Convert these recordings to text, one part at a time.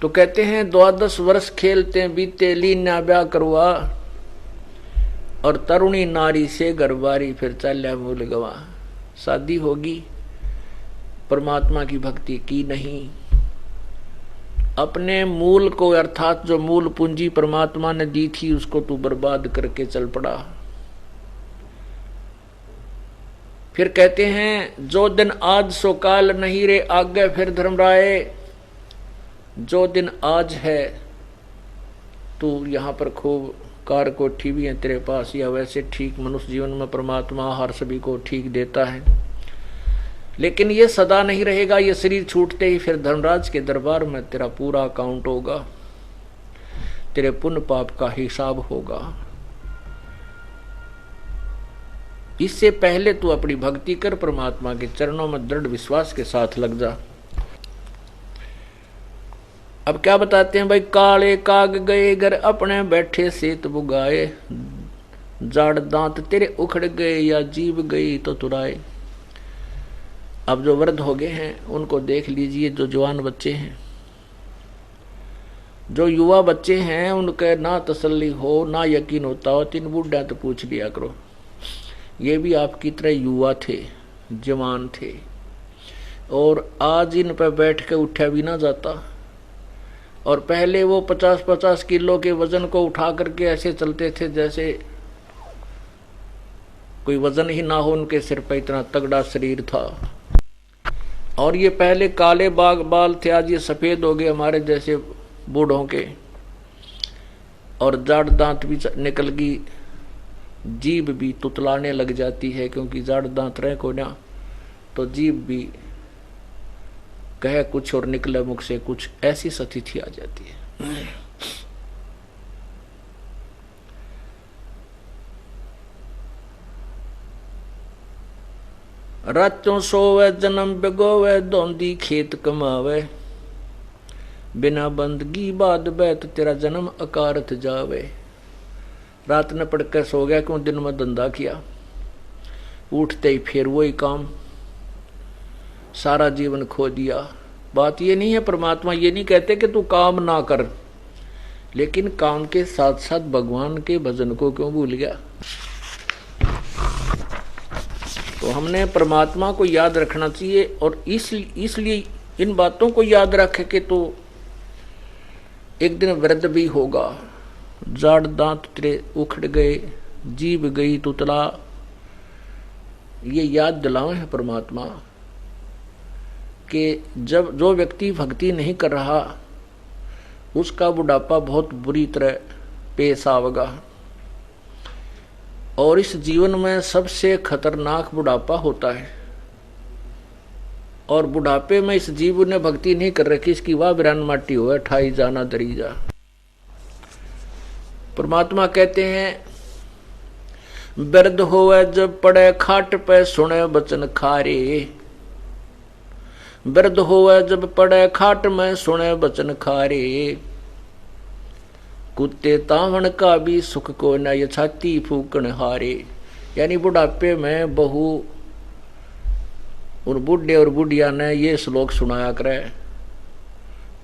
तो कहते हैं 12 वर्ष खेलते बीते लीना ब्याह करवा, और तरुणी नारी से गरबारी फिर चल्या मूल गवा। शादी होगी, परमात्मा की भक्ति की नहीं, अपने मूल को अर्थात जो मूल पूंजी परमात्मा ने दी थी उसको तू बर्बाद करके चल पड़ा। फिर कहते हैं जो दिन आज सो काल नहीं रे आगे फिर धर्मराय। जो दिन आज है, तू यहाँ पर खूब कार कोठी भी है तेरे पास, या वैसे ठीक मनुष्य जीवन में परमात्मा हर सभी को ठीक देता है, लेकिन ये सदा नहीं रहेगा। ये शरीर छूटते ही फिर धर्मराज के दरबार में तेरा पूरा अकाउंट होगा, तेरे पुण्य पाप का हिसाब होगा। इससे पहले तू अपनी भक्ति कर, परमात्मा के चरणों में दृढ़ विश्वास के साथ लग जा। अब क्या बताते हैं भाई, काले काग गए घर अपने बैठे सेत बुगाए, जाड़ दांत तेरे उखड़ गए या जीभ गई तो तुराए। अब जो वृद्ध हो गए हैं उनको देख लीजिए, जो जवान बच्चे हैं, जो युवा बच्चे हैं, उनके ना तसल्ली हो ना यकीन होता हो, तीन बूढ़ा तो पूछ लिया करो। ये भी आपकी तरह युवा थे, जवान थे, और आज इन पर बैठ के उठा भी ना जाता। और पहले वो 50-50 किलो के वजन को उठा करके ऐसे चलते थे जैसे कोई वजन ही ना हो उनके सिर पर, इतना तगड़ा शरीर था। और ये पहले काले बाल थे, आज ये सफेद हो गए हमारे जैसे बूढ़ों के, और जाड़ दांत भी निकल गई, जीभ भी तुतलाने लग जाती है, क्योंकि जाड़ दांत रहे को ना, तो जीभ भी कहे कुछ और निकले मुख से कुछ, ऐसी स्थिति आ जाती है। रातों सोवे जन्म बिगोवे, धोंदी खेत कमावे, बिना बंदगी बाद बैत तेरा जन्म अकारत जावे। रात ने पढ़ कर सो गया, क्यों दिन में धंधा किया, उठते ही फिर वही काम, सारा जीवन खो दिया। बात ये नहीं है, परमात्मा ये नहीं कहते कि तू काम ना कर, लेकिन काम के साथ साथ भगवान के भजन को क्यों भूल गया। तो हमने परमात्मा को याद रखना चाहिए, और इसलिए इन बातों को याद रखे कि तो एक दिन वृद्ध भी होगा, जाड़ दांत तेरे उखड़ गए, जीभ गई तुतला, ये याद दिलावे है परमात्मा कि जब जो व्यक्ति भक्ति नहीं कर रहा उसका बुढ़ापा बहुत बुरी तरह पेश आवेगा। और इस जीवन में सबसे खतरनाक बुढ़ापा होता है, और बुढ़ापे में इस जीव ने भक्ति नहीं कर रखी, इसकी वाह बिरान माटी हुआ ठाई जाना दरी जा। परमात्मा कहते हैं वृद्ध होवे जब पड़े खाट पे सुने बचन खारे, वृद्ध होवे जब पड़े खाट में सुने बचन खारे, कुत्ते तावण का भी सुख को न ये छाती फूकन हारे। यानी बुढ़ापे में बहू उन बुढ़े और बुढ़िया ने ये श्लोक सुनाया करे,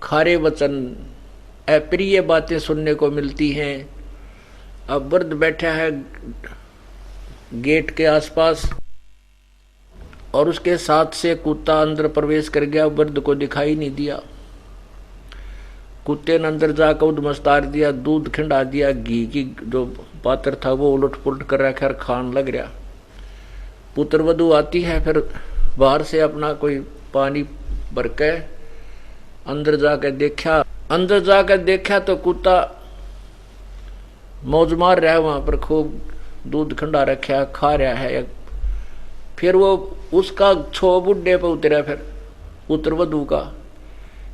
खारे वचन अप्रिय बातें सुनने को मिलती हैं। अब वृद्ध बैठा है गेट के आसपास, और उसके साथ से कुत्ता अंदर प्रवेश कर गया, वृद्ध को दिखाई नहीं दिया। कुत्ते ने अंदर जाकर उधमस्तार दिया, दूध खिंडा दिया, घी की जो पात्र था वो उलट पुलट कर रखा, खान लग रहा। पुत्र वधू आती है, फिर बाहर से अपना कोई पानी भर के अंदर जाकर देखा तो कुत्ता मौज मार रहा है, वहां पर खूब दूध खंडा रखा खा रहा है। फिर वो उसका छो बुढ़े पर उतरा, फिर पुत्र वधू का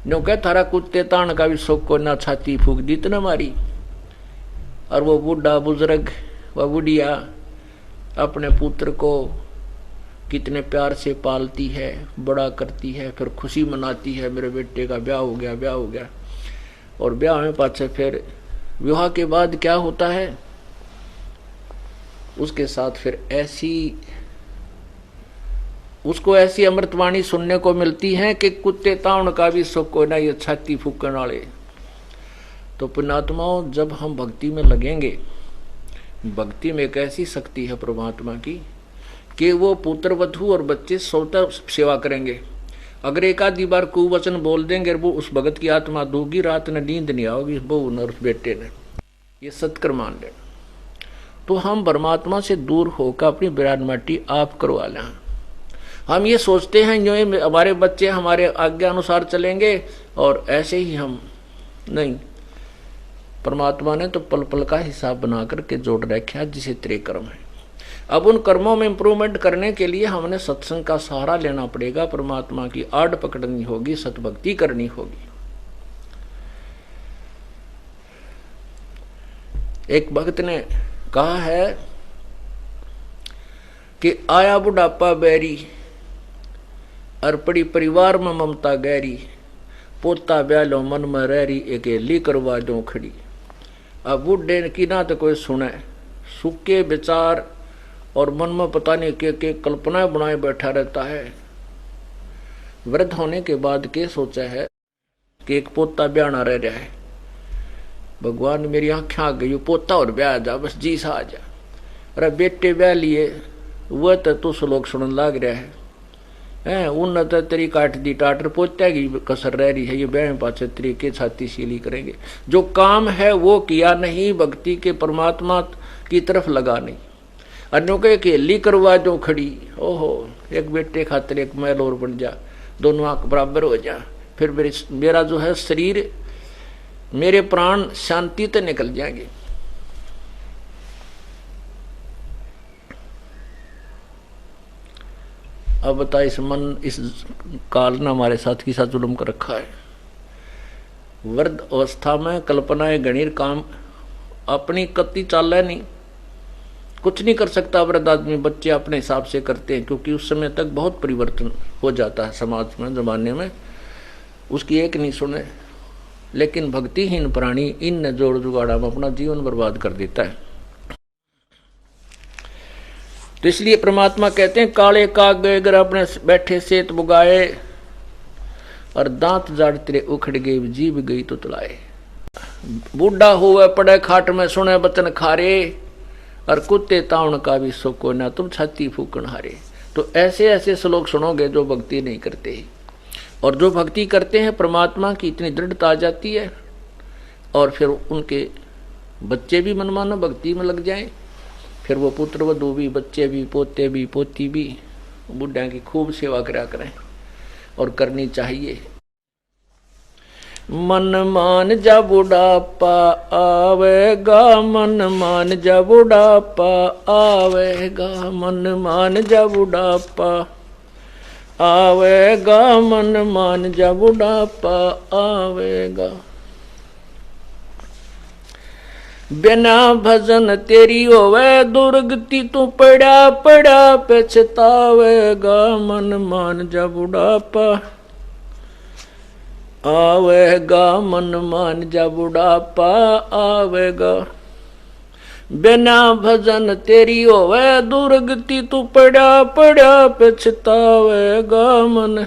नो कह थारा कुत्ते तान का भी शौक को ना छाती फूक दी तो न मारी। और वो बूढ़ा बुजुर्ग वह बुढ़िया अपने पुत्र को कितने प्यार से पालती है, बड़ा करती है, फिर खुशी मनाती है, मेरे बेटे का ब्याह हो गया, ब्याह हो गया। और ब्याह में पाछे फिर विवाह के बाद क्या होता है, उसके साथ फिर ऐसी उसको ऐसी अमृतवाणी सुनने को मिलती है कि कुत्ते ताउन का भी सुख को ना, ये छाती फूकने वाले। तो पुण्यात्माओं, जब हम भक्ति में लगेंगे, भक्ति में एक ऐसी शक्ति है परमात्मा की कि वो पुत्र वधू और बच्चे स्वतः सेवा करेंगे। अगर एक आधी बार कुवचन बोल देंगे, वो उस भगत की आत्मा दूगी, रात में नींद नहीं आओगी बहू न उस बेटे ने, ये सत्कर मान लेना। तो हम परमात्मा से दूर होकर अपनी विराट माटी आप करवा लें। हम ये सोचते हैं जो हमारे बच्चे हमारे आज्ञा अनुसार चलेंगे और ऐसे ही हम नहीं। परमात्मा ने तो पल पल का हिसाब बना करके जोड़ रखा है, जिसे त्रे कर्म है। अब उन कर्मों में इंप्रूवमेंट करने के लिए हमने सत्संग का सहारा लेना पड़ेगा, परमात्मा की आड़ पकड़नी होगी, सतभक्ति करनी होगी। एक भक्त ने कहा है कि आया बुढ़ापा बैरी, अर्पड़ी परिवार में ममता गहरी, पोता ब्यालो मन में रहरी, अकेली करवा दो खड़ी। अब बुढ़े की ना तो कोई सुने, सूखे विचार और मन में पता नहीं के कल्पनाएं बनाए बैठा रहता है। वृद्ध होने के बाद के सोचा है कि एक पोता ब्याना रह रहा है, भगवान मेरी आंखें आ गई, पोता और ब्याह जा, बस जी सा आ जा। अरे बेटे ब्याह लिए वह तो तू श्लोक सुनने लग रहा है, उन तो तेरी काट दी टाटर, पोत्या की कसर रह रही है, ये ब्याह पाचे तरीके छाती सीली करेंगे। जो काम है वो किया नहीं, भक्ति के परमात्मा की तरफ लगा नहीं। अन्यों के अकेली करवा दो खड़ी, ओहो एक बेटे खातिर एक महल और बन जा, दोनों आंख बराबर हो जा, फिर मेरा जो है शरीर, मेरे प्राण शांति तो निकल जाएंगे। अब बता, इस मन इस काल ने हमारे साथ की साथ जुल्म कर रखा है। वृद्ध अवस्था में कल्पनाएं गणीर, काम अपनी कत्ती चाल है नहीं, कुछ नहीं कर सकता वृद्ध आदमी। बच्चे अपने हिसाब से करते हैं, क्योंकि उस समय तक बहुत परिवर्तन हो जाता है समाज में, जमाने में, उसकी एक नहीं सुने। लेकिन भक्तिहीन प्राणी इन जोड़ जुगाड़ा में अपना जीवन बर्बाद कर देता है। तो इसलिए परमात्मा कहते हैं, काले काग गए अगर अपने बैठे सेत बुगाए, और दांत जाड़ तेरे उखड़ गए, जीभ गई तो तुलाए। बूढ़ा हुआ पड़े खाट में, सुने बचन खारे, और कुत्ते ताउन का भी सुख ना, तुम छाती फूकन हारे। तो ऐसे ऐसे श्लोक सुनोगे जो भक्ति नहीं करते, और जो भक्ति करते हैं परमात्मा की इतनी दृढ़ता आ जाती है, और फिर उनके बच्चे भी मनमाना भक्ति में लग जाएं, फिर वो पुत्र वधू भी, बच्चे भी, पोते भी, पोती भी, बुढ़ा की खूब सेवा करा करें, और करनी चाहिए। मन मान जा बुढ़ापा आवेगा, मन मान जा बुढ़ापा आवेगा, मन मान जा बुढ़ापा आवेगा, मन मान जा बुढ़ापा आवेगा। बिना भजन तेरी होवे दुर्गति, तू पड़ा पड़ा पछतावेगा, मन मान जा बुढ़ापा आवेगा, मन मान जा बुढ़ापा आवेगा। बिना भजन तेरी होवे दुर्गति, तू पड़ा पड़ा पछतावेगा, मन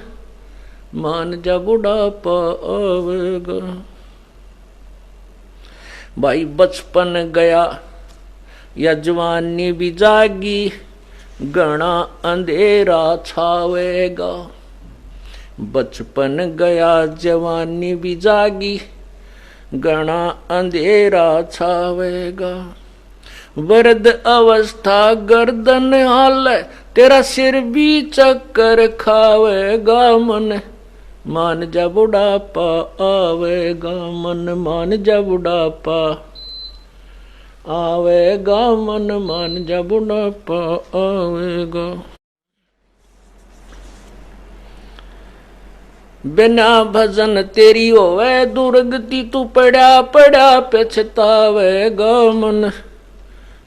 मान जा बुढ़ापा आवेगा। भाई बचपन गया या जवानी भी जागी, घना अंधेरा छावेगा। बचपन गया जवानी भी जागी, घना अंधेरा छावेगा। वृद्ध अवस्था गर्दन हाल, तेरा सिर भी चक्कर खावेगा, मन मान जा बुढ़ापा आवेगा, मन मान जा बुढ़ापा आवेगा, मन मान जा बुढ़ापा आवेगा। बिना भजन तेरी होवे दुर्गति, तू पड़ा पड़ा पछतावेगा, मन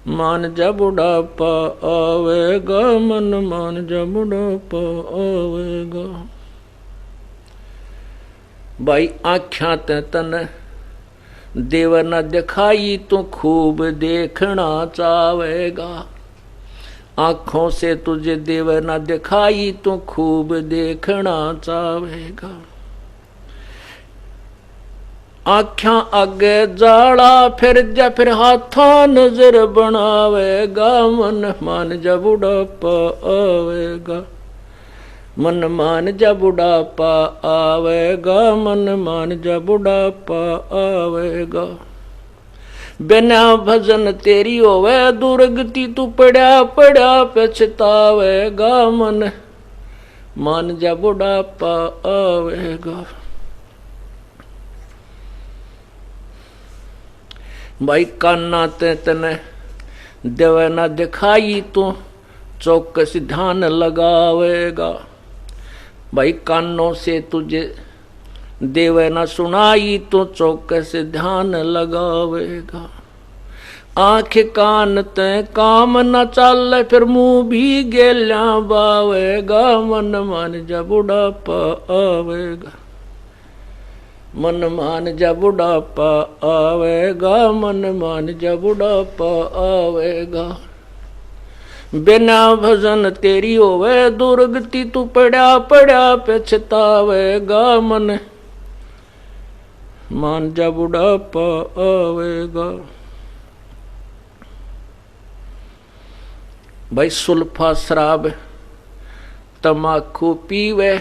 मान जा बुढ़ापा आवेगा, मन मान जा बुढ़ापा आवेगा। भाई आख्या तन देवर न दिखाई, तो खूब देखना चावेगा। आंखों से तुझे देव न दिखाई तो खूब देखना चाहेगा। आख्या आगे जाड़ा फिर हाथा नजर बनावेगा। मन मान जा बुढ़ापा आवेगा। मन मान जा बुढ़ापा आवेगा। मन मान जा बुढ़ापा आवेगा। बिना भजन तेरी होवे दुर्गति तू पड़ा पड़ा पछतावेगा। मन मान जा बुढ़ापा आवेगा। भाई कान्ना ते तने देवे ना दिखाई तो चौकस ध्यान लगावेगा। भाई कानों से तुझे देवे ना सुनाई तो चौकस ध्यान लगावेगा। आंख कान ते काम न चल फिर मुंह भी गेल्या बावेगा। मन मान जा बुढ़ापा आवेगा। मन मान जा बुढ़ापा आवेगा। मन मान जा बुढ़ापा आवेगा। बिना भजन तेरी होवे दुर्गति तू पड़ा पड़ा पछतावेगा। मन मान जा बुढ़ापा आवेगा। भाई सुल्फा शराब तमाकू पीवे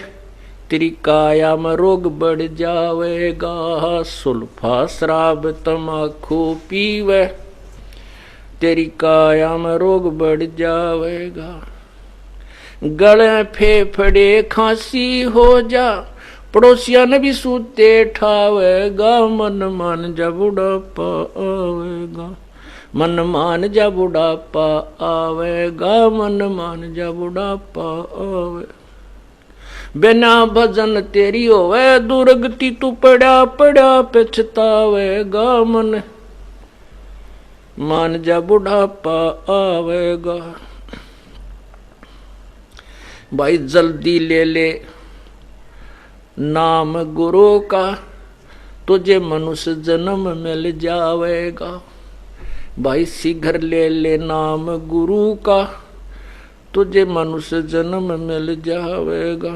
तेरी काया में रोग बढ़ जावेगा। सुल्फा शराब तमाकू पीवे तेरी काया में रोग बढ़ जावेगा। गले फेफड़े खांसी हो जा पड़ोसिया ने भी सूते ठावेगा। मन मान जा बुढ़ापा आवेगा। मन मान जा बुढ़ापा आवेगा। मन मान जा बुढ़ापा आवेगा। बिना भजन तेरी होवे दुर्गति तू पड़ा पड़ा पछतावेगा। मन मान जा बुढ़ापा आवेगा। भाई जल्दी ले ले नाम गुरु का तुझे मनुष्य जन्म मिल जावेगा। भाई शीघ्र ले ले नाम गुरु का तुझे मनुष्य जन्म मिल जावेगा।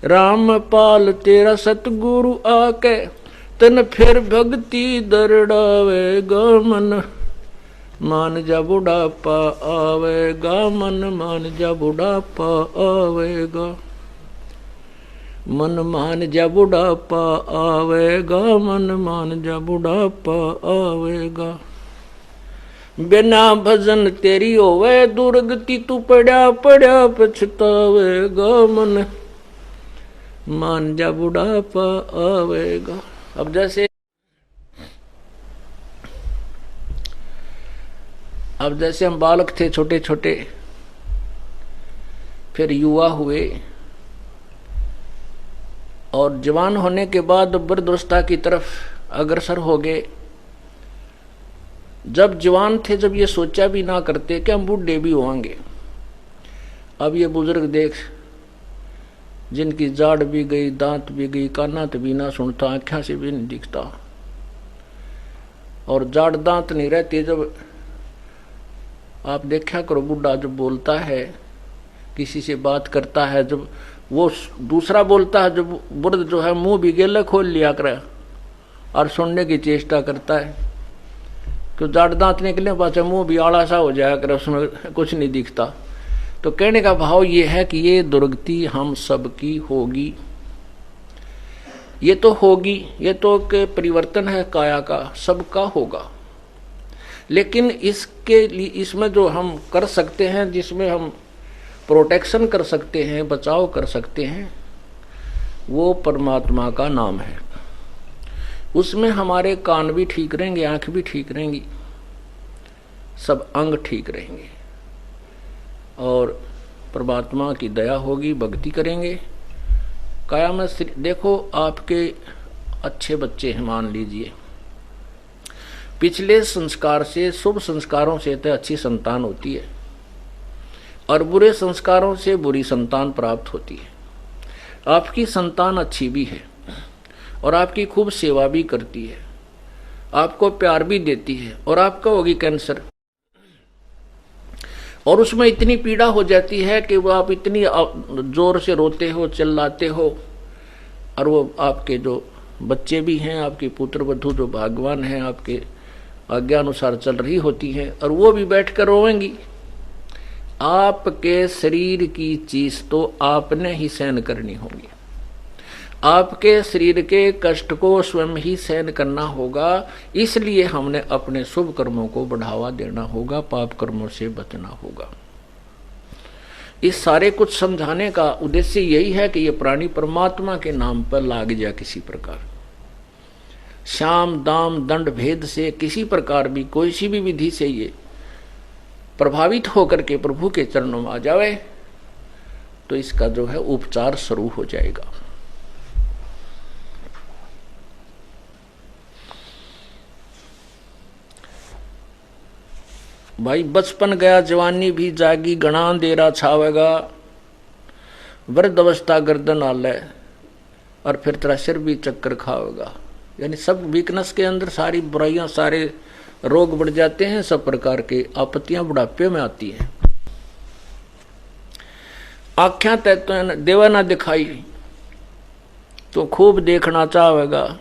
रामपाल तेरा सतगुरु आके तन फिर भक्ति दरड़ावेगा। मन मान जा बुढ़ापा आवेगा। मन मान जा बुढ़ापा आवेगा। मन मान जा बुढ़ापा आवेगा। मन मान जा बुढ़ापा आवेगा। बिना भजन तेरी होवे दुर्गति तू पड़ा पड़ा पछतावेगा। मन मान जा बुढ़ापा आवेगा। अब जैसे हम बालक थे छोटे छोटे, फिर युवा हुए और जवान होने के बाद वृद्धावस्था की तरफ अग्रसर हो गए। जब जवान थे जब ये सोचा भी ना करते कि हम बूढ़े भी होंगे। अब ये बुजुर्ग देख जिनकी जाड़ भी गई, दांत भी गई, काना तो भी ना सुनता, आँखों से भी नहीं दिखता, और जाड़ दांत नहीं रहती। जब आप देखा करो बूढ़ा जब बोलता है, किसी से बात करता है, जब वो दूसरा बोलता है, जब बुर्द जो है मुंह भी गेला खोल लिया करे और सुनने की चेष्टा करता है, तो जाड़ दांत निकले पास मुंह भी आड़ा सा हो जाया करे, उसमें कुछ नहीं दिखता। तो कहने का भाव ये है कि ये दुर्गति हम सबकी होगी। ये तो होगी, ये तो के परिवर्तन है काया का, सबका होगा। लेकिन इसके लिए इसमें जो हम कर सकते हैं, जिसमें हम प्रोटेक्शन कर सकते हैं, बचाव कर सकते हैं, वो परमात्मा का नाम है। उसमें हमारे कान भी ठीक रहेंगे, आंख भी ठीक रहेंगी, सब अंग ठीक रहेंगे, और परमात्मा की दया होगी, भक्ति करेंगे। काया में देखो, आपके अच्छे बच्चे हैं, मान लीजिए पिछले संस्कार से, शुभ संस्कारों से तो अच्छी संतान होती है, और बुरे संस्कारों से बुरी संतान प्राप्त होती है। आपकी संतान अच्छी भी है और आपकी खूब सेवा भी करती है, आपको प्यार भी देती है, और आपका होगी कैंसर, और उसमें इतनी पीड़ा हो जाती है कि वो आप इतनी जोर से रोते हो, चिल्लाते हो, और वो आपके जो बच्चे भी हैं, आपके पुत्र वधू जो भाग्यवान हैं, आपके आज्ञा अनुसार चल रही होती हैं, और वो भी बैठ कर रोएंगी। आपके शरीर की चीज तो आपने ही सहन करनी होगी, आपके शरीर के कष्ट को स्वयं ही सहन करना होगा। इसलिए हमने अपने शुभ कर्मों को बढ़ावा देना होगा, पाप कर्मों से बचना होगा। इस सारे कुछ समझाने का उद्देश्य यही है कि ये प्राणी परमात्मा के नाम पर लाग जाए किसी प्रकार, शाम दाम दंड भेद से किसी प्रकार भी, कोई सी भी विधि से ये प्रभावित होकर के प्रभु के चरणों में आ जावे, तो इसका जो है उपचार शुरू हो जाएगा। भाई बचपन गया जवानी भी जागी, घना अंधेरा छावेगा, वृद्ध अवस्था गर्दन आले, और फिर तेरा सिर भी चक्कर खावेगा। यानी सब वीकनेस के अंदर सारी बुराइयां, सारे रोग बढ़ जाते हैं, सब प्रकार के आपत्तियां बुढ़ापे में आती हैं। आख्या तैतो देवा ना दिखाई तो खूब देखना चाहेगा,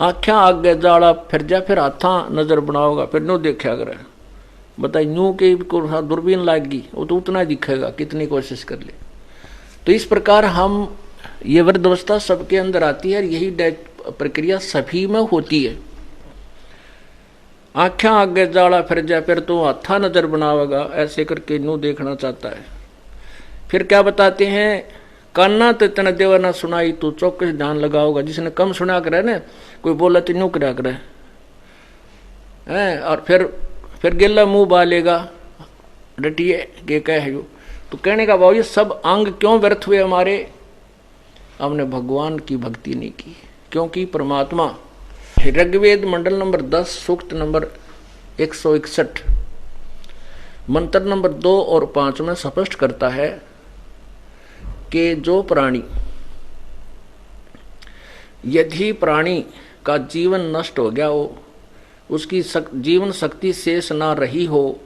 आख्या आगे जाड़ा फिर जा, फिर हाथा नजर बनाओगा, फिर नो देखा करे। बताइए यूं के दूरबीन लाएगी, वो तो उतना दिखेगा कितनी कोशिश कर ले। तो इस प्रकार हम, ये वृद्धावस्था सबके अंदर आती है, यही प्रक्रिया सभी में होती है। आख्या आगे जाड़ा फिर जा, फिर तो हाथा नजर बनावेगा, ऐसे करके नो देखना चाहता है। फिर क्या बताते हैं, काना तो इतना देवा ना सुनाई तो चौकस ध्यान लगाओगा। जिसने कम सुना करे ना, कोई बोला तो न्यू करा करे है, और फिर गिल्ला मुंह बालेगा, डटिए के कह तो कहने का भाव ये सब अंग क्यों व्यर्थ हुए हमारे, हमने भगवान की भक्ति नहीं की। क्योंकि परमात्मा ऋग्वेद मंडल नंबर 10 सूक्त नंबर 161 मंत्र नंबर 2 और 5 में स्पष्ट करता है कि जो प्राणी, यदि प्राणी का जीवन नष्ट हो गया हो, उसकी जीवन शक्ति शेष ना रही हो,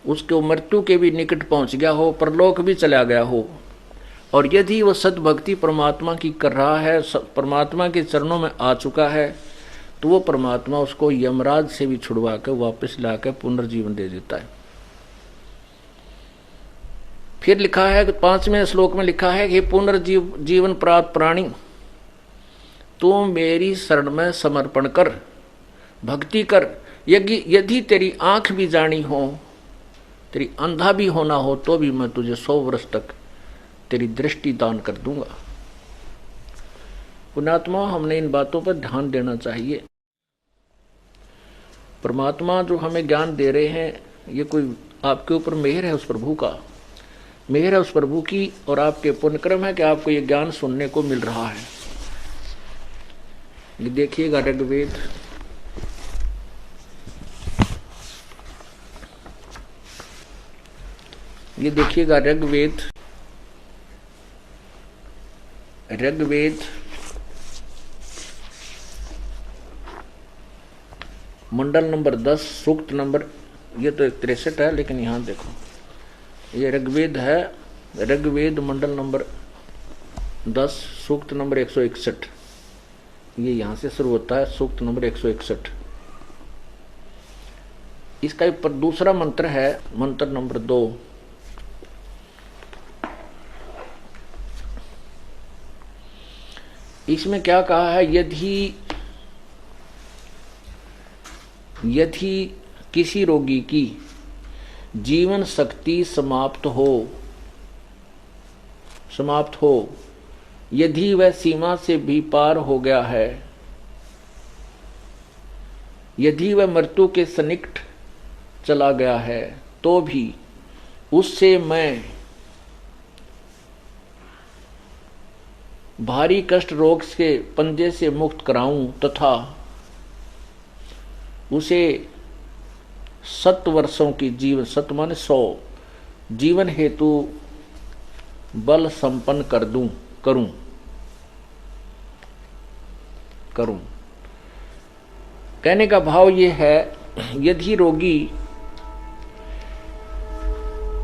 उसको मृत्यु के भी निकट पहुंच गया हो, परलोक भी चला गया हो, और यदि वह सद्भक्ति परमात्मा की कर रहा है, परमात्मा के चरणों में आ चुका है, तो वो परमात्मा उसको यमराज से भी छुड़वा कर वापस लाकर पुनर्जीवन दे देता है। फिर लिखा है, 5वें श्लोक में लिखा है कि पुनर्जीवन प्राप्त प्राणी, तू मेरी शरण में समर्पण कर, भक्ति कर। यदि तेरी आंख भी जानी हो, तेरी अंधा भी होना हो, तो भी मैं तुझे 100 वर्ष तक तेरी दृष्टि दान कर दूंगा। पुण्यात्मा, हमने इन बातों पर ध्यान देना चाहिए। परमात्मा जो हमें ज्ञान दे रहे हैं, ये कोई आपके ऊपर मेहर है, उस प्रभु का मेहर है, उस प्रभु की, और आपके पुण्यक्रम है कि आपको ये ज्ञान सुनने को मिल रहा है। ये देखिएगा ऋग्वेद, ये देखिएगा ऋग्वेद मंडल नंबर 10 सूक्त नंबर, ये तो 63 है, लेकिन यहां देखो ये ऋग्वेद है, ऋग्वेद मंडल नंबर 10 सूक्त नंबर 161, ये यहां से शुरू होता है, सूक्त नंबर 161। इसका दूसरा मंत्र है, मंत्र नंबर 2। इसमें क्या कहा है, यदि किसी रोगी की जीवन शक्ति समाप्त हो, यदि वह सीमा से भी पार हो गया है, यदि वह मृत्यु के सन्निकट चला गया है, तो भी उससे मैं भारी कष्ट रोग के पंजे से मुक्त कराऊं तथा उसे 7 वर्षों की जीवन, 7 माने 100 जीवन हेतु बल संपन्न करूं। कहने का भाव ये है, यदि रोगी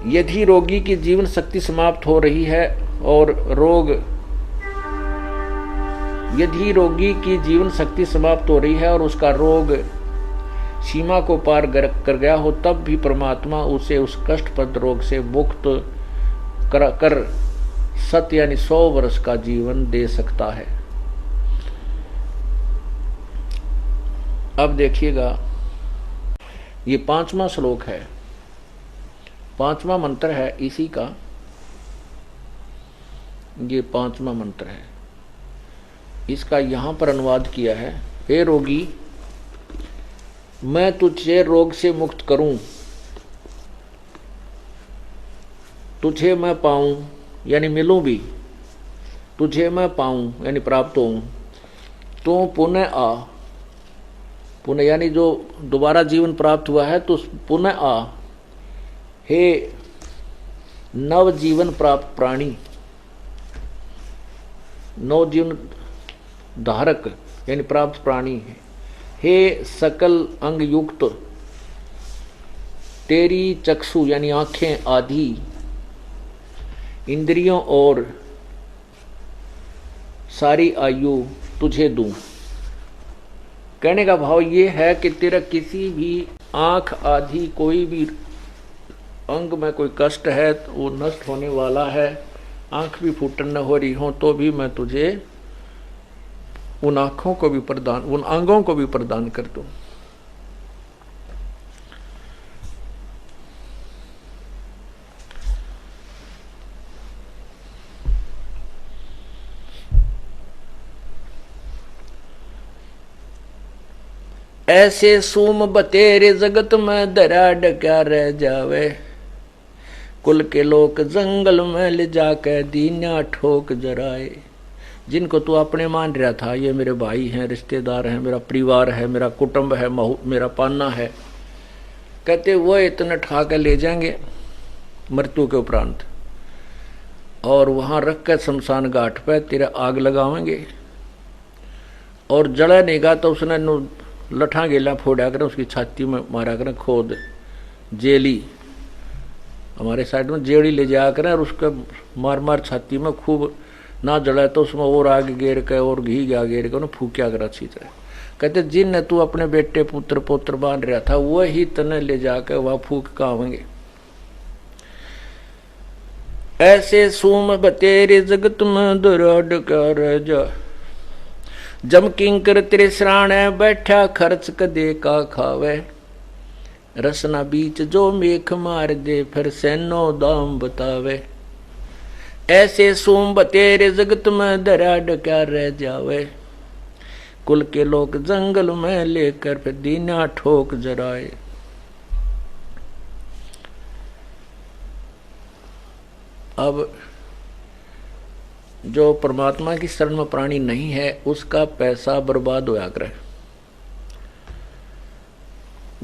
यदि रोगी की जीवन शक्ति समाप्त हो रही है और यदि रोगी की जीवन शक्ति समाप्त हो रही है और उसका रोग सीमा को पार कर गया हो, तब भी परमात्मा उसे उस कष्टप्रद रोग से मुक्त कर सत यानी 100 वर्ष का जीवन दे सकता है। अब देखिएगा, ये 5वां श्लोक है, 5वां मंत्र है इसी का, ये 5वां मंत्र है। इसका यहां पर अनुवाद किया है, हे रोगी, मैं तुझे रोग से मुक्त करूं, तुझे मैं पाऊं यानी मिलूं भी, तुझे मैं पाऊं यानी प्राप्त होऊं, तो पुनः आ, पुनः यानी जो दोबारा जीवन प्राप्त हुआ है तो पुनः आ, हे नव जीवन प्राप्त प्राणी, नव जीवन धारक यानी प्राप्त प्राणी है, हे सकल अंग युक्त, तेरी चक्षु यानी आंखें आदि इंद्रियों और सारी आयु तुझे दूं। कहने का भाव ये है कि तेरा किसी भी आंख आदि कोई भी अंग में कोई कष्ट है तो वो नष्ट होने वाला है, आंख भी फूटन न हो रही हो तो भी मैं तुझे उन आंखों को भी प्रदान, उन अंगों को भी प्रदान कर दूं। ऐसे सूम बतेरे जगत में दरा डका रह जावे, कुल के लोग जंगल में ले जाकर दीना ठोक जराए। जिनको तू अपने मान रहा था, ये मेरे भाई हैं, रिश्तेदार हैं, मेरा परिवार है, मेरा कुटुंब है, मेरा पाना है, कहते वो इतना ठा कर ले जाएंगे मृत्यु के उपरांत और वहां रख कर शमशान घाट पर तेरा आग लगावेंगे और जला नहीं गा तो उसने लठा गेला फोड़ा कर उसकी छाती में मारा कर खोद जेली, हमारे साइड में जेड़ी ले जाया करें और उसके मार मार छाती में खूब ना जला तो उसमें और आग गेर के और घी गा गेर के उन्हें फूकिया कर अच्छी तरह। कहते जिन तू अपने बेटे पुत्र पोत्र बांध रहा था वही तने ले जाकर वह फूक कावेंगे। ऐसे सूम बतेरे जगत में दुराड कर जा, जम किंकर तेरे सराणे बैठा खर्च कदे का खावे, रसना बीच जो मेख मार दे फिर सैनो दाम बतावे। ऐसे सूम बतेरे जगत में दरा डका रह जावे, कुल के लोग जंगल में लेकर फिर दीना ठोक जराए। अब जो परमात्मा की शरण में प्राणी नहीं है उसका पैसा बर्बाद होया करे,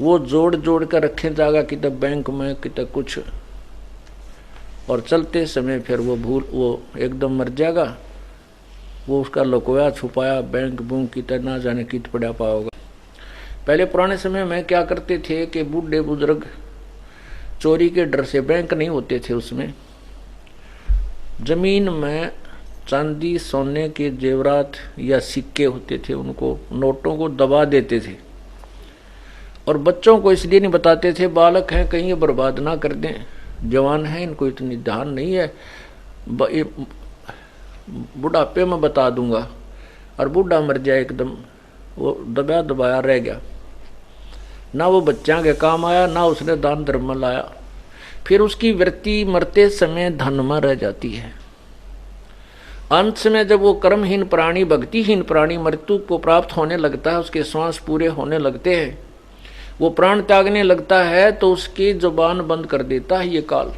वो जोड़ जोड़ कर रखे जाएगा कितने बैंक में कितने कुछ, और चलते समय फिर वो एकदम मर जाएगा, वो उसका लुकोया छुपाया बैंक बुंक की तरह ना जाने कित पड़ा पाओगा। पहले पुराने समय में क्या करते थे कि बूढ़े बुजुर्ग चोरी के डर से, बैंक नहीं होते थे उसमें, जमीन में चांदी सोने के जेवरात या सिक्के होते थे उनको नोटों को दबा देते थे और बच्चों को इसलिए नहीं बताते थे बालक हैं कहीं ये बर्बाद ना कर दें, जवान है इनको इतनी ध्यान नहीं है, बुढ़ापे में बता दूंगा और बूढ़ा मर जाए एकदम, वो दबाया दबाया रह गया, ना वो बच्चा के काम आया ना उसने दान धर्म में लाया, फिर उसकी वृत्ति मरते समय धन में रह जाती है। अंत में जब वो कर्महीन प्राणी भक्तिहीन प्राणी मृत्यु को प्राप्त होने लगता है, उसके श्वास पूरे होने लगते हैं, वो प्राण त्यागने लगता है तो उसकी जुबान बंद कर देता है ये काल।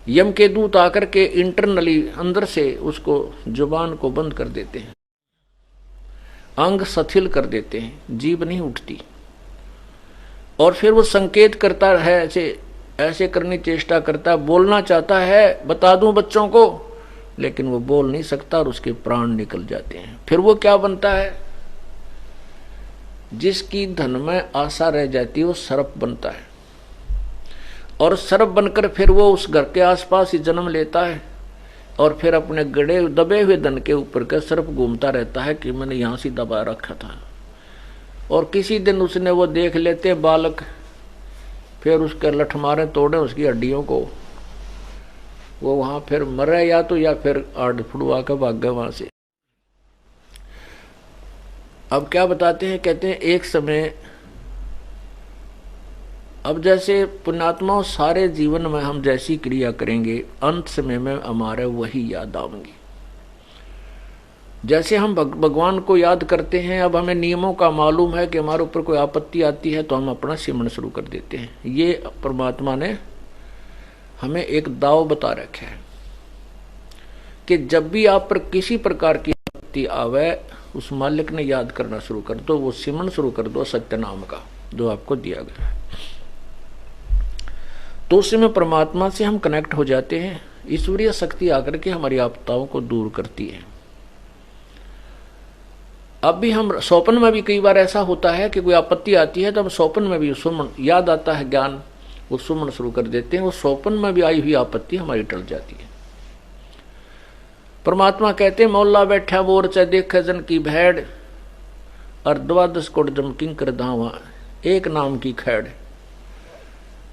यम के दूत आकर के इंटरनली अंदर से उसको जुबान को बंद कर देते हैं, अंग शिथिल कर देते हैं, जीभ नहीं उठती, और फिर वो संकेत करता है, ऐसे करने की चेष्टा करता है, बोलना चाहता है बता दूं बच्चों को, लेकिन वो बोल नहीं सकता और उसके प्राण निकल जाते हैं। फिर वो क्या बनता है, जिसकी धन में आशा रह जाती है वो सर्प बनता है। और सर्प बनकर फिर वो उस घर के आसपास ही जन्म लेता है और फिर अपने गड़े दबे हुए धन के ऊपर का सर्प घूमता रहता है कि मैंने यहाँ से दबा रखा था। और किसी दिन उसने वो देख लेते बालक, फिर उसके लठमारे तोड़े उसकी हड्डियों को, वो वहां फिर मरे या फिर आड़ फुड़वा कर भाग गए वहां से। अब क्या बताते हैं, कहते हैं एक समय, अब जैसे पुण्यात्माओं सारे जीवन में हम जैसी क्रिया करेंगे अंत समय में हमारे वही याद आएंगी। जैसे हम भगवान को याद करते हैं, अब हमें नियमों का मालूम है कि हमारे ऊपर कोई आपत्ति आती है तो हम अपना सिमरन शुरू कर देते हैं। ये परमात्मा ने हमें एक दाव बता रखा है कि जब भी आप पर किसी प्रकार की आपत्ति आवे उस मालिक ने याद करना शुरू कर दो, वो सिमरन शुरू कर दो सत्य नाम का जो आपको दिया गया है। तो उस समय परमात्मा से हम कनेक्ट हो जाते हैं। ईश्वरीय शक्ति आकर के हमारी आपदाओं को दूर करती है। अब भी हम स्वप्न में भी कई बार ऐसा होता है कि कोई आपत्ति आती है तो हम स्वप्न में भी सुमन याद आता है, ज्ञान, वो सुमन शुरू कर देते हैं। वो स्वप्न में भी आई हुई आपत्ति हमारी टल जाती है। परमात्मा कहते हैं मौला बैठा बोर च देखे जन की भेड़ और 12 कोट जम किंकर धावा एक नाम की खैड़।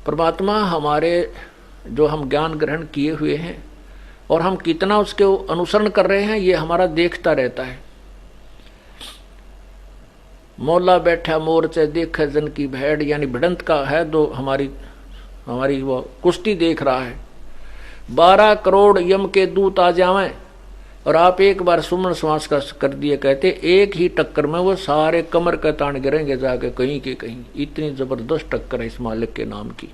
परमात्मा हमारे जो हम ज्ञान ग्रहण किए हुए हैं और हम कितना उसके अनुसरण कर रहे हैं ये हमारा देखता रहता है। मौला बैठा मोर से देख जन की भेड़, यानी भिड़ंत का है जो हमारी वो कुश्ती देख रहा है। 12 करोड़ यम के दूत आ जावें और आप एक बार सुमन श्वास का कर दिए, कहते एक ही टक्कर में वो सारे कमर का तान गिरेंगे जाके कहीं के कहीं। इतनी जबरदस्त टक्कर है इस मालिक के नाम की।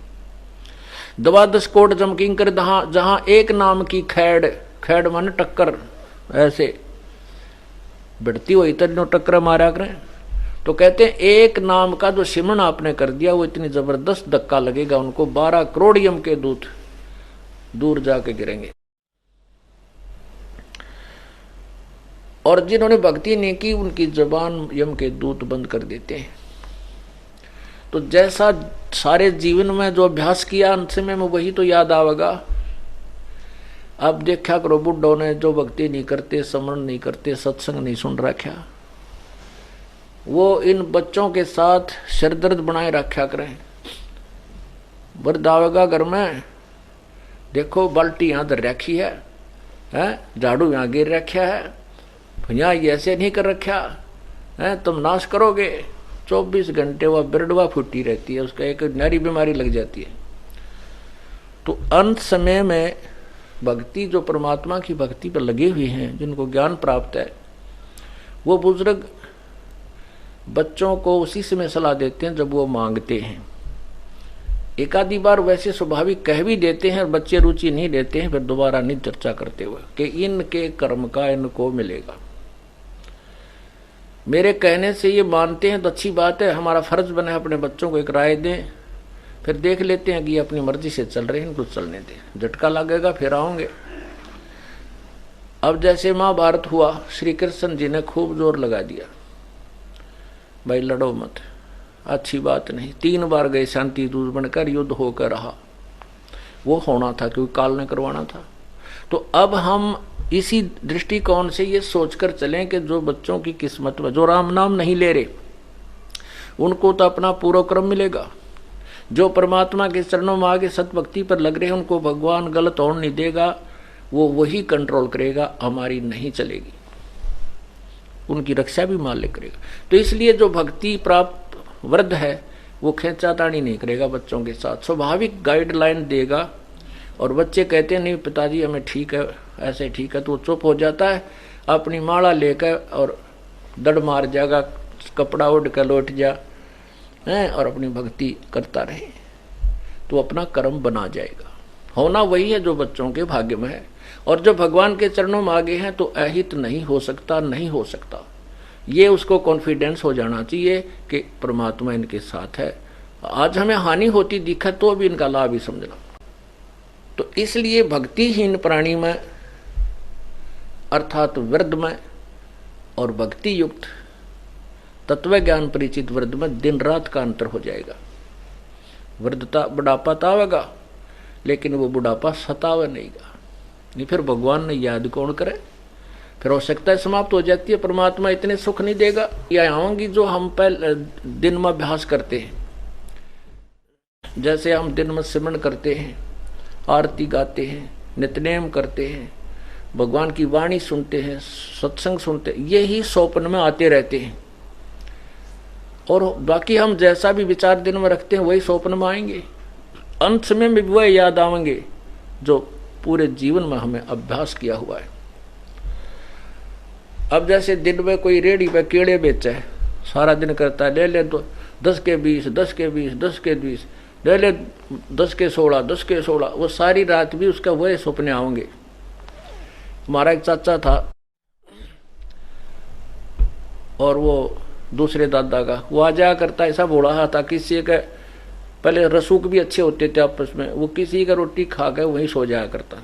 12 कोट जमकिंग कर जहां एक नाम की खैड़ मन टक्कर ऐसे बढ़ती हुई तनो टक्कर मारा करें। तो कहते हैं एक नाम का जो सिमरन आपने कर दिया वो इतनी जबरदस्त धक्का लगेगा उनको, 12 करोड़ यम के दूत दूर जाके गिरेंगे। और जिन्होंने भक्ति नहीं की उनकी जबान यम के दूत बंद कर देते हैं। तो जैसा सारे जीवन में जो अभ्यास किया अंत में वही तो याद आवेगा। अब देखा करो बुड्ढों ने जो भक्ति नहीं करते, स्मरण नहीं करते, सत्संग नहीं सुन रखा, वो इन बच्चों के साथ सिरदर्द बनाए रखा करें। वृद्ध आवेगा घर में, देखो बाल्टी यहाँ धर रखी है, झाड़ू यहाँ गिर रखा है, यहाँ ऐसे नहीं कर रखा है, तुम नाश करोगे। 24 घंटे वह बिरडवा फूटी रहती है, उसका एक नरी बीमारी लग जाती है। तो अंत समय में भक्ति जो परमात्मा की भक्ति पर लगे हुए हैं, जिनको ज्ञान प्राप्त है, वो बुजुर्ग बच्चों को उसी समय सलाह देते हैं जब वो मांगते हैं। एक आधी बार वैसे स्वाभाविक कह भी देते हैं और बच्चे रुचि नहीं देते हैं, फिर दोबारा नहीं चर्चा करते हुए कि इनके कर्म का इनको मिलेगा। मेरे कहने से ये मानते हैं तो अच्छी बात है, हमारा फर्ज बने अपने बच्चों को एक राय दें, फिर देख लेते हैं कि ये अपनी मर्जी से चल रहे हैं, इनको चलने दें, झटका लगेगा फिर आओगे। अब जैसे महाभारत हुआ, श्री कृष्ण जी ने खूब जोर लगा दिया, भाई लड़ो मत, अच्छी बात नहीं। 3 बार गए शांति दूत बनकर, युद्ध होकर रहा, वो होना था क्योंकि काल ने करवाना था। तो अब हम इसी दृष्टिकोण से ये सोचकर चलें कि जो बच्चों की किस्मत में जो राम नाम नहीं ले रहे उनको तो अपना पूरा क्रम मिलेगा, जो परमात्मा के चरणों में आगे सतभक्ति पर लग रहे हैं उनको भगवान गलत होने नहीं देगा, वो वही कंट्रोल करेगा, हमारी नहीं चलेगी, उनकी रक्षा भी मालिक करेगा। तो इसलिए जो भक्ति प्राप्त वृद्ध है वो खींचातानी नहीं करेगा बच्चों के साथ, स्वाभाविक गाइडलाइन देगा। और बच्चे कहते हैं नहीं पिताजी हमें ठीक है, ऐसे ठीक है, तो वो चुप हो जाता है, अपनी माला लेकर और दड़ मार जाएगा, कपड़ा उड़ कर लौट जा और अपनी भक्ति करता रहे, तो अपना कर्म बना जाएगा। होना वही है जो बच्चों के भाग्य में है। और जो भगवान के चरणों में आगे हैं तो अहित नहीं हो सकता, नहीं हो सकता, ये उसको कॉन्फिडेंस हो जाना चाहिए कि परमात्मा इनके साथ है। आज हमें हानि होती दिखा तो भी इनका लाभ ही समझना। तो इसलिए भक्तिहीन प्राणी में अर्थात वृद्ध में और भक्ति युक्त तत्व ज्ञान परिचित वृद्ध में दिन रात का अंतर हो जाएगा। वृद्धता बुढ़ापा तो आवेगा, लेकिन वो बुढ़ापा सतावे नहीं गा, नहीं फिर भगवान ने याद कौन करे, फिर आवश्यकता समाप्त हो जाती है। परमात्मा इतने सुख नहीं देगा। या आऊंगी जो हम पहले दिन में अभ्यास करते हैं, जैसे हम दिन में सिमरन करते हैं, आरती गाते हैं, नित्यनेम करते हैं, भगवान की वाणी सुनते हैं, सत्संग सुनते हैं, यही स्वप्न में आते रहते हैं। और बाकी हम जैसा भी विचार दिन में रखते हैं वही स्वप्न में आएंगे। अंत समय में भी वही याद आएंगे जो पूरे जीवन में हमें अभ्यास किया हुआ है। अब जैसे दिन में कोई रेडी पे केड़े बेचे है, सारा दिन करता है, ले ले तो 10 के 20, 10 के 20, 10 के 20, ले ले 10 के 16, 10 के 16, वो सारी रात भी उसका वही सपने आएंगे। हमारा एक चाचा था और वो दूसरे दादा का, वो आ जाया करता, ऐसा बोला था किसी का, पहले रसूख भी अच्छे होते थे आपस में, वो किसी का रोटी खा के वहीं सो जाया करता।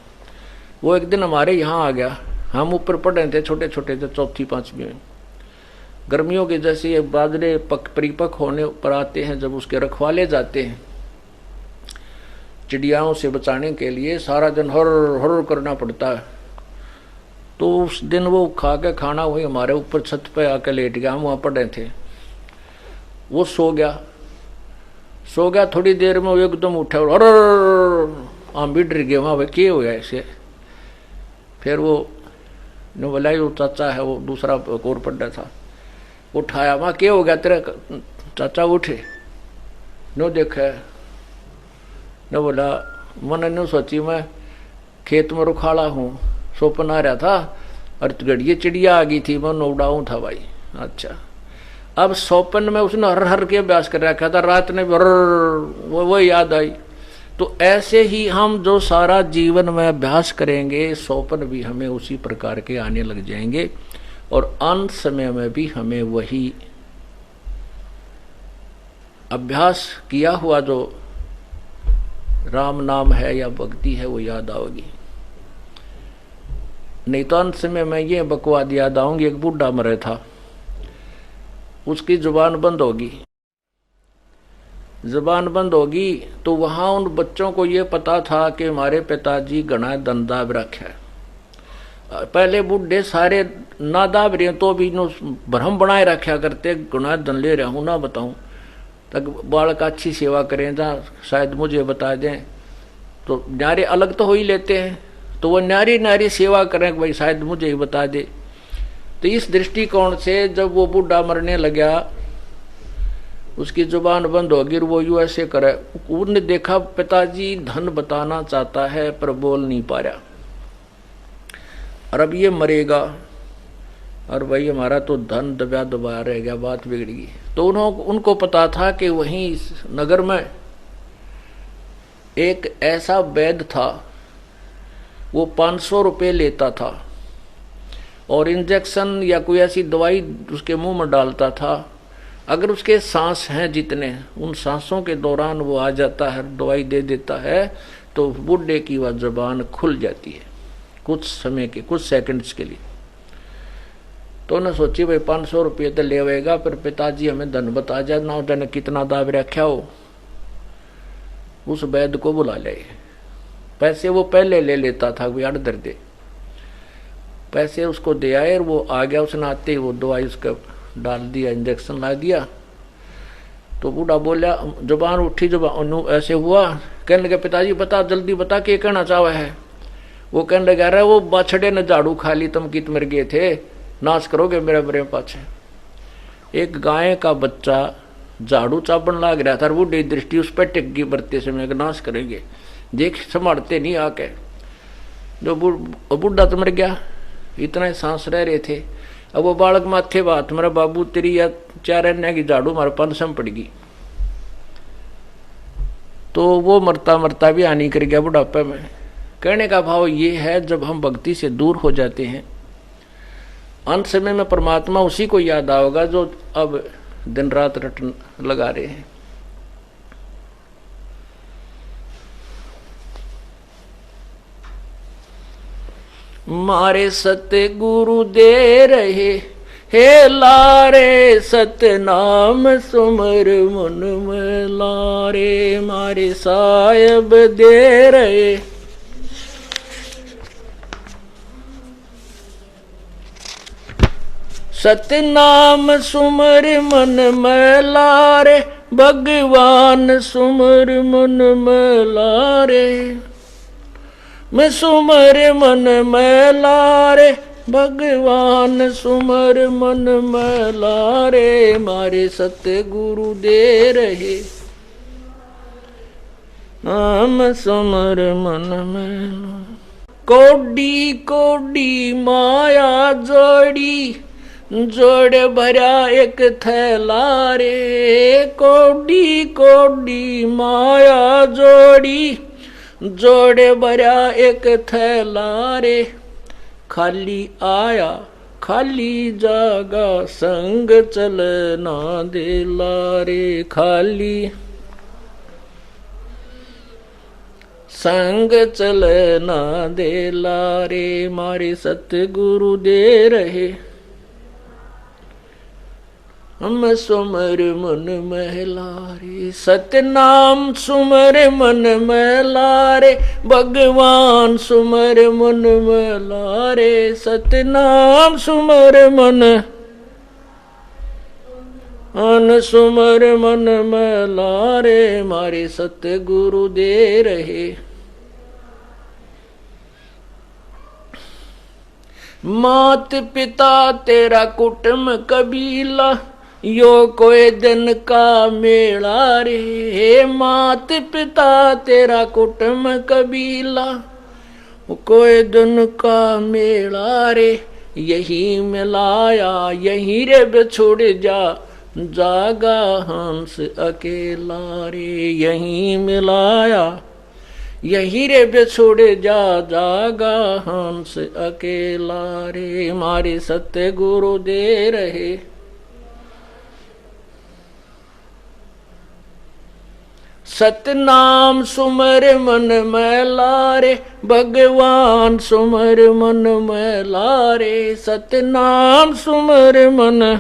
वो एक दिन हमारे यहाँ आ गया, हम ऊपर पढ़ रहे थे, छोटे छोटे थे, 4वीं 5वीं में। गर्मियों के जैसे ये बादले परिपक्व होने पर आते हैं, जब उसके रखवाले जाते हैं चिड़ियाओं से बचाने के लिए, सारा दिन हर हर करना पड़ता है। तो उस दिन वो खा के खाना वही हमारे ऊपर छत पे आकर लेट गया, हम वहाँ पढ़ रहे थे। वो सो गया, थोड़ी देर में वो एकदम उठा और हम भी डर गए, वहाँ क्या हो गया ऐसे। फिर वो ने बोला वो चाचा है, वो दूसरा और पढ़ा था, उठाया, वहाँ क्या हो गया तेरा चाचा, उठे नो देखा न, बोला मैंने नो सोची मैं खेत में रुखाड़ा हूँ, सोपन आ रहा था और गड़िए चिड़िया आ गई थी, मैं उड़ाऊँ था भाई। अच्छा, अब सोपन में उसने हर हर के अभ्यास कर रखा था, रात ने वो याद आई। तो ऐसे ही हम जो सारा जीवन में अभ्यास करेंगे, सोपन भी हमें उसी प्रकार के आने लग जाएंगे, और अंत समय में भी हमें वही अभ्यास किया हुआ जो राम नाम है या भक्ति है वो याद आओगी। नहीं तो अंत समय में ये बकवाद याद आऊंगी। एक बूढ़ा मरे था, उसकी जुबान बंद होगी, जुबान बंद होगी तो वहां उन बच्चों को ये पता था कि हमारे पिताजी घना धन दाब रखे है। पहले बूढ़े सारे ना दाब रहे तो भी भ्रम बनाए रखा करते, घना धन ले रहा हूं ना बताऊं, तक बालक अच्छी सेवा करें जहाँ शायद मुझे बता दें। तो न्यारे अलग तो हो ही लेते हैं, तो वो न्यारी न्यारी सेवा करें भाई शायद मुझे ही बता दे। तो इस दृष्टिकोण से जब वो बूढ़ा मरने लगा, उसकी जुबान बंद होगी, वो यू ऐसे करे, उन्होंने देखा पिताजी धन बताना चाहता है पर बोल नहीं पा रहा, और अब ये मरेगा और भाई हमारा तो धन दबा दबा रह गया, बात बिगड़ गई। तो उनको पता था कि वहीं इस नगर में एक ऐसा वैद्य था, वो 500 रुपये लेता था और इंजेक्शन या कोई ऐसी दवाई उसके मुंह में डालता था। अगर उसके सांस हैं जितने, उन सांसों के दौरान वो आ जाता है, दवाई दे देता है, तो बूढ़े की वह जुबान खुल जाती है कुछ समय के, कुछ सेकंड्स के लिए। तो उन्हें सोची भाई 500 रुपये तो ले आएगा, पर पिताजी हमें धन बता जाए ना, धन कितना दाब रखा हो। उस वैद्य को बुला ले, पैसे वो पहले ले लेता था, कोई अड़ दे, पैसे उसको दे आए और वो आ गया। उसने आते ही वो दवाई उसका डाल दिया, इंजेक्शन ला दिया। तो बूढ़ा बोला, जुबान उठी, जुबान ऐसे हुआ, कहने लगे पिताजी बता, जल्दी बता क्या कहना चाहे है। वो कहने लगा, अरे वो बाछड़े ने झाड़ू खा ली, तुम कित मर गए थे, नाश करोगे मेरे मेरे पाछे। एक गाय का बच्चा झाड़ू चापन लाग रहा था, बूढ़ी दृष्टि उस पर टिक गई, बरते समय नाश करेंगे, देख संभालते नहीं आके। जो बूढ़ा तो मर गया, इतना सांस रह रहे थे। अब वो बालक माथे बात, मेरा बाबू तेरी या 4 अन्य की झाड़ू हमारे 500 पड़ गई। तो वो मरता मरता भी हानि कर गया बुढ़ापे में। कहने का भाव ये है, जब हम भक्ति से दूर हो जाते हैं, अंत समय में परमात्मा उसी को याद आओगा जो अब दिन रात रट लगा रहे हैं। मारे सत्य गुरु दे रहे हे लारे सतनाम सुमर मन में लारे मारे साहिब दे रहे। सतनाम सुमर मन में लारे भगवान सुमर मन में लारे। मैं सुमर मन में लारे भगवान सुमर मन में लारे मारे सतगुरु दे रहे। नाम सुमर मन में कोडी कोडी माया जोड़ी जोड़ भरा एक थैला रे। कोडी कोडी माया जोड़ी जोड़ भरा एक थैला रे। खाली आया खाली जागा संग चलना दिला रे। खाली संग चलना दिला रे मारे सतगुरु दे रहे। हम सुमर मन महलारे सतनाम सुमर मन महलारे भगवान सुमर मन महलारे। सतनाम सुमर मन अन सुमर मन महलारे मारे सतगुरु दे रहे। मात पिता तेरा कुटुंब कबीला यो कोई दिन का मेला रे। मात पिता तेरा कुटुंब कबीला कोई दिन का मेला रे। यही मिलाया यही रे बिछुड़ जा जागा हंस अकेला रे। यही मिलाया यही रे बिछुड़ जा जागा हंस अकेला रे मारे सतगुरु दे रहे। सतनाम सुमर मन में लारे भगवान सुमर मन में लारे। सतनाम सुमर मन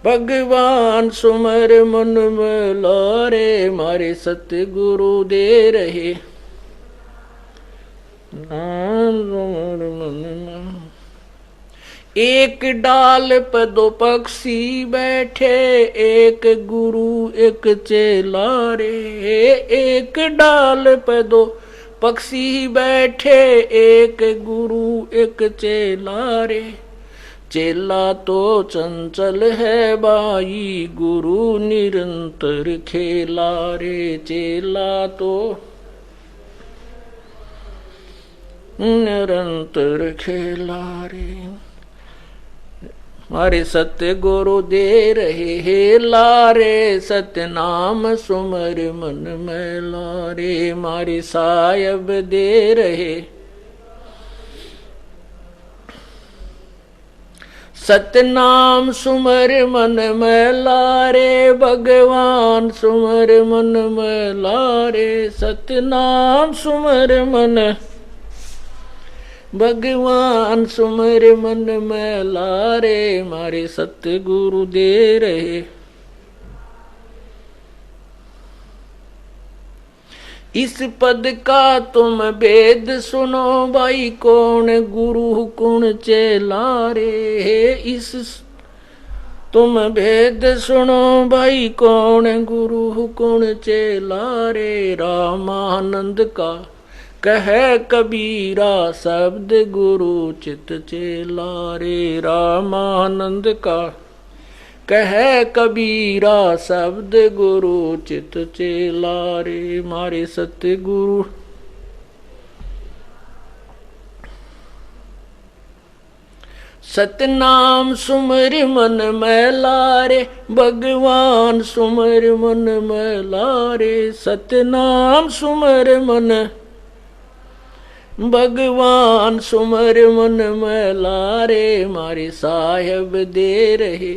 भगवान सुमर मन में लारे मारे सतगुरु दे रहे। नाम सुमर मन में एक डाल पे दो पक्षी बैठे एक गुरु एक चेला रे। एक डाल पे दो पक्षी बैठे एक गुरु एक चेला रे। चेला तो चंचल है बाई गुरु निरंतर खेला रे। चेला तो निरंतर खेला रे मारे सतगुरु दे रहे। हे लारे सतनाम सुमर मन में लारे मारे साहिब दे रहे। सतनाम सुमर मन में लारे भगवान सुमर मन में लारे। सतनाम सुमर मन भगवान सुमर मन में लारे मारे सतगुरु दे रहे। इस पद का तुम भेद सुनो भाई कौन गुरु कौन चेला रे। इस तुम भेद सुनो भाई कौन गुरु कौन चेला रे। रामानंद का कह कबीरा शब्द गुरु चित चेला रे। रामानंद का कह कबीरा शब्द गुरु चित चेला रे मारे सतगुरु सतनाम सुमर मन में लारे भगवान सुमर मन में लारे। सतनाम सुमर मन भगवान सुमर मन में लारे मारे साहिब दे रहे।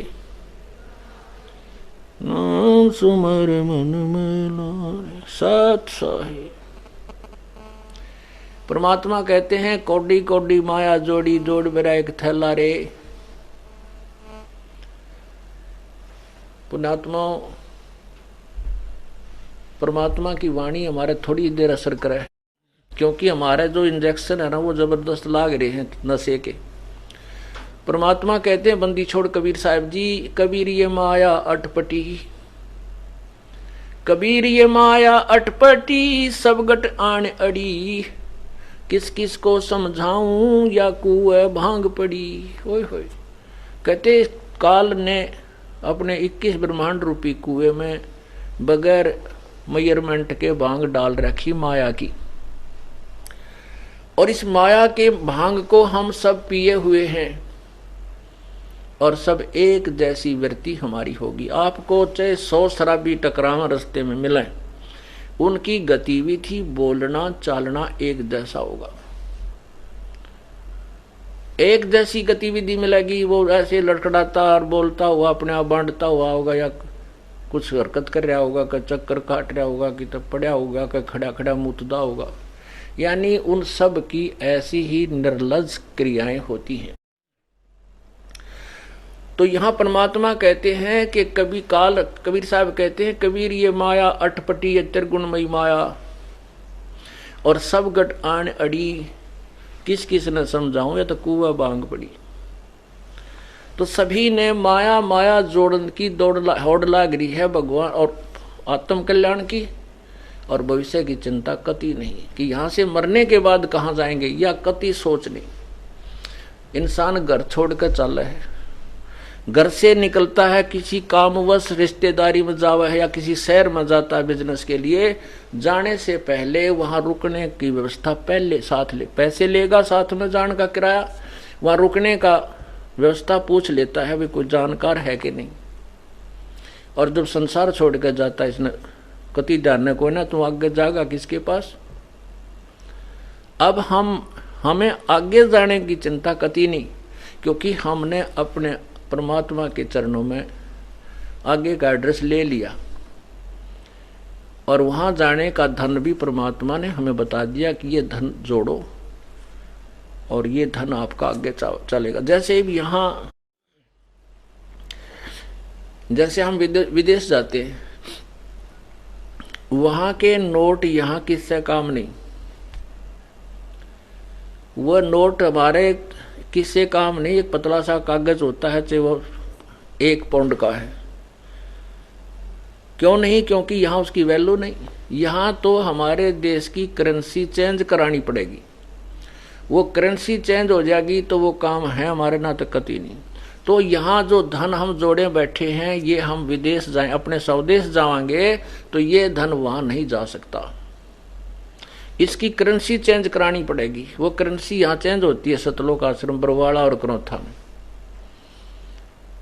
नाम सुमर मन में लारे सत साहिब। परमात्मा कहते हैं कोडी कोडी माया जोड़ी जोड़ मेरा एक थैला रे। पुण्यात्मा, परमात्मा की वाणी हमारे थोड़ी देर असर करे, क्योंकि हमारे जो इंजेक्शन है ना वो जबरदस्त लाग रहे हैं नशे के। परमात्मा कहते हैं बंदी छोड़ कबीर साहब जी, कबीर ये माया अटपटी, कबीर ये माया अटपटी, सब गट आन अड़ी, किस किस को समझाऊं या कुएं भांग पड़ी। ओए होए, कहते काल ने अपने 21 ब्रह्मांड रूपी कुएं में बगैर मेजरमेंट के भांग डाल रखी माया की, और इस माया के भांग को हम सब पिए हुए हैं, और सब एक जैसी वृत्ति हमारी होगी। आपको चाहे 100 शराबी टकरावा रास्ते में मिले, उनकी गतिविधि बोलना चालना एक जैसा होगा, एक जैसी गतिविधि मिलेगी। वो ऐसे लड़खड़ाता और बोलता हुआ अपने आप बांटता हुआ होगा, या कुछ हरकत कर रहा होगा, कि चक्कर काट रहा होगा, कि तब पड़ा होगा, कि खड़ा खड़ा मुतदा होगा। यानी उन सब की ऐसी ही निर्लज क्रियाएं होती हैं। तो यहाँ परमात्मा कहते हैं कि कबीर साहब कहते हैं, कबीर ये माया अटपटी ये त्रिगुणमयी माया, और सब गट आन अड़ी, किस किस ने समझाऊं, या तो कुआ बांग पड़ी। तो सभी ने माया माया जोड़न की होड़ लाग रही है भगवान और आत्म कल्याण की, और भविष्य की चिंता कति नहीं कि यहां से मरने के बाद कहां जाएंगे, या कति सोच नहीं। इंसान घर छोड़कर चल है, घर से निकलता है, किसी कामवश रिश्तेदारी में जावा है, या किसी शहर में जाता है बिजनेस के लिए, जाने से पहले वहां रुकने की व्यवस्था पहले साथ ले, पैसे लेगा साथ में जान का किराया, वहां रुकने का व्यवस्था पूछ लेता है, भी कोई जानकार है कि नहीं। और जब संसार छोड़ कर जाता है, इसने कति ध्यान ने कोई ना, तुम आगे जाएगा किसके पास। अब हमें आगे जाने की चिंता कति नहीं, क्योंकि हमने अपने परमात्मा के चरणों में आगे का एड्रेस ले लिया, और वहां जाने का धन भी परमात्मा ने हमें बता दिया कि ये धन जोड़ो और ये धन आपका आगे चलेगा। जैसे यहाँ, जैसे हम विदेश जाते हैं, वहां के नोट यहाँ किससे काम नहीं, वह नोट हमारे किससे काम नहीं। एक पतला सा कागज होता है, चाहे वो 1 पाउंड का है, क्यों नहीं, क्योंकि यहाँ उसकी वैल्यू नहीं। यहाँ तो हमारे देश की करेंसी चेंज करानी पड़ेगी, वो करेंसी चेंज हो जाएगी तो वो काम है हमारे ना तो कति नहीं। तो यहाँ जो धन हम जोड़े बैठे हैं, ये हम विदेश जाएं, अपने स्वदेश जाएंगे तो ये धन वहां नहीं जा सकता, इसकी करेंसी चेंज करानी पड़ेगी। वो करेंसी यहाँ चेंज होती है सतलोक आश्रम, बरवाड़ा और कनौथा में,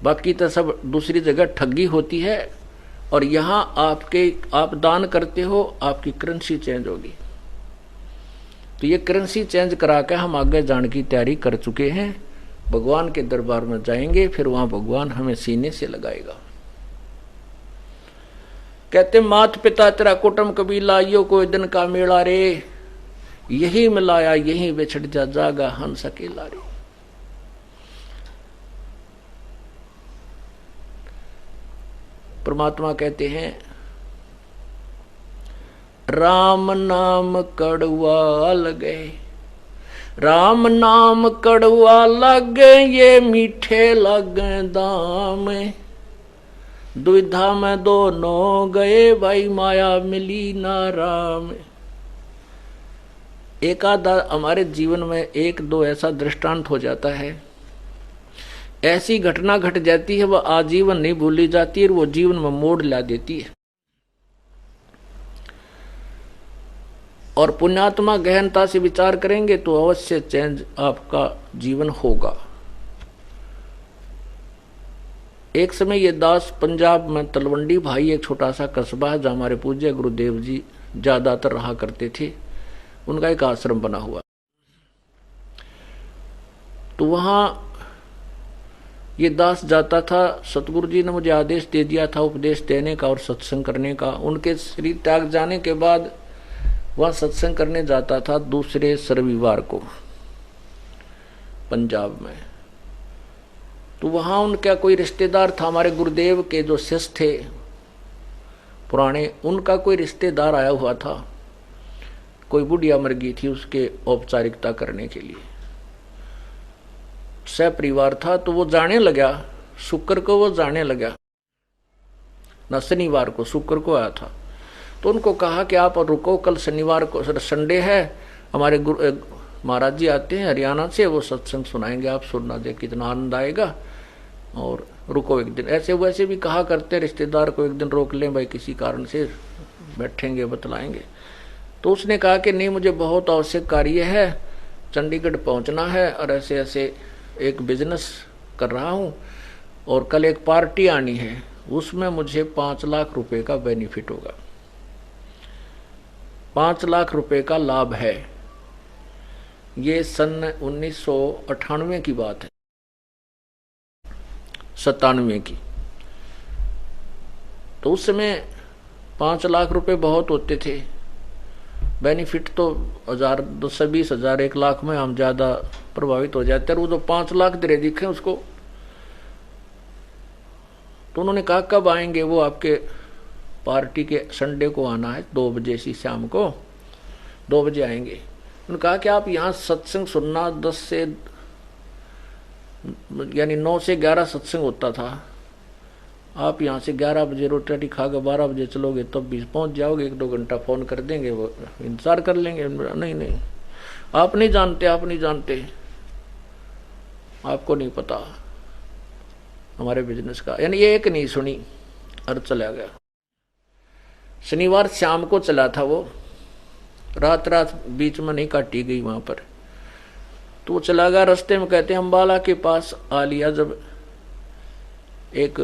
बाकी तो सब दूसरी जगह ठगी होती है। और यहाँ आप दान करते हो, आपकी करेंसी चेंज होगी। तो ये करेंसी चेंज करा के हम आगे जाने की तैयारी कर चुके हैं। भगवान के दरबार में जाएंगे, फिर वहां भगवान हमें सीने से लगाएगा। कहते मात पिता तेरा कुटुंब कबीला, यो कोई दिन का मेला रे, यही मिलाया यही बिछड़ जा जागा हंस अकेला रे। परमात्मा कहते हैं, राम नाम कड़वा लगे, राम नाम कड़वा लगे, ये मीठे लगे दाम, दुविधा में दोनों गए, भाई माया मिली ना राम। एक आधा हमारे जीवन में 1-2 ऐसा दृष्टांत हो जाता है, ऐसी घटना घट जाती है, वह आजीवन नहीं भूली जाती, और वो जीवन में मोड़ ला देती है। और पुण्यात्मा गहनता से विचार करेंगे तो अवश्य चेंज आपका जीवन होगा। एक समय ये दास पंजाब में तलवंडी भाई, एक छोटा सा कस्बा है जहाँ हमारे पूज्य गुरुदेव जी ज्यादातर रहा करते थे, उनका एक आश्रम बना हुआ। तो वहां ये दास जाता था, सतगुरु जी ने मुझे आदेश दे दिया था उपदेश देने का और सत्संग करने का। उनके शरीर त्याग जाने के बाद वह सत्संग करने जाता था दूसरे रविवार को पंजाब में। तो वहां उनका कोई रिश्तेदार था, हमारे गुरुदेव के जो शिष्य थे पुराने, उनका कोई रिश्तेदार आया हुआ था, कोई बुढ़िया मर गई थी, उसके औपचारिकता करने के लिए सह परिवार था। तो वो जाने लगा, शुक्र को वो जाने लगा, न शनिवार को, शुक्र को आया था। तो उनको कहा कि आप रुको, कल शनिवार को संडे है, हमारे गुरु महाराज जी आते हैं हरियाणा से, वो सत्संग सुनाएंगे, आप सुनना, दे कितना आनंद आएगा, और रुको एक दिन। ऐसे वैसे भी कहा करते रिश्तेदार को, एक दिन रोक लें भाई, किसी कारण से बैठेंगे बतलाएंगे। तो उसने कहा कि नहीं, मुझे बहुत आवश्यक कार्य है, चंडीगढ़ पहुंचना है, और ऐसे ऐसे एक बिजनेस कर रहा हूं, और कल एक पार्टी आनी है, उसमें मुझे 5 लाख रुपए का बेनिफिट होगा, 5 लाख रुपए का लाभ है। ये सन 1998 की बात है, 97 की। तो उस समय 5 लाख रुपए बहुत होते थे, बेनिफिट तो 1000, 20 हजार, 1 लाख में हम ज्यादा प्रभावित हो जाते, और वो जो 5 लाख दे दिखे उसको। तो उन्होंने कहा कब आएंगे? वो आपके पार्टी के संडे को आना है, 2 बजे सी शाम को 2 बजे आएंगे। उन्होंने कहा कि आप यहाँ सत्संग सुनना, 10 से यानी 9 से 11 सत्संग होता था, आप यहाँ से 11 बजे रोटी राटी खा के 12 बजे चलोगे, तब भी पहुँच जाओगे, 1-2 घंटा फ़ोन कर देंगे, वो इंतज़ार कर लेंगे। नहीं नहीं, आप नहीं जानते, आप नहीं जानते, आपको नहीं पता हमारे बिजनेस का। यानी ये एक नहीं सुनी और चला गया। शनिवार शाम को चला था वो, रात बीच में नहीं काटी गई वहां पर। तो वो चला गया, रास्ते में कहते हैं अम्बाला के पास आ लिया, जब एक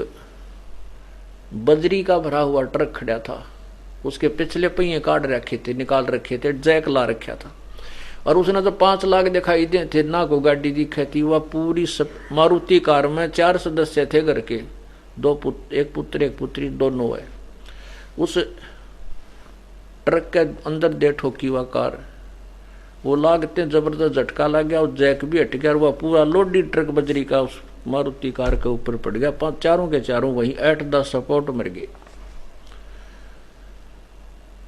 बजरी का भरा हुआ ट्रक खड़ा था, उसके पिछले पहिए काट रखे थे, निकाल रखे थे, जैक ला रखा था, और उसने तो 5 लाख दिखाई दे थे ना, को गाड़ी दिखे थी। वह पूरी मारुति कार में 4 सदस्य थे घर के, 2 पुत्र, 1 पुत्र 1 पुत्री, दोनों है। उस ट्रक के अंदर दे ठोकी हुआ कार, वो लागते जबरदस्त झटका लग गया, और जैक भी हट गया, और वह पूरा लोडी ट्रक बजरी का उस मारुति कार के ऊपर पड़ गया। 5 चारों के चारों वहीं 8-10 सपोर्ट मर गए।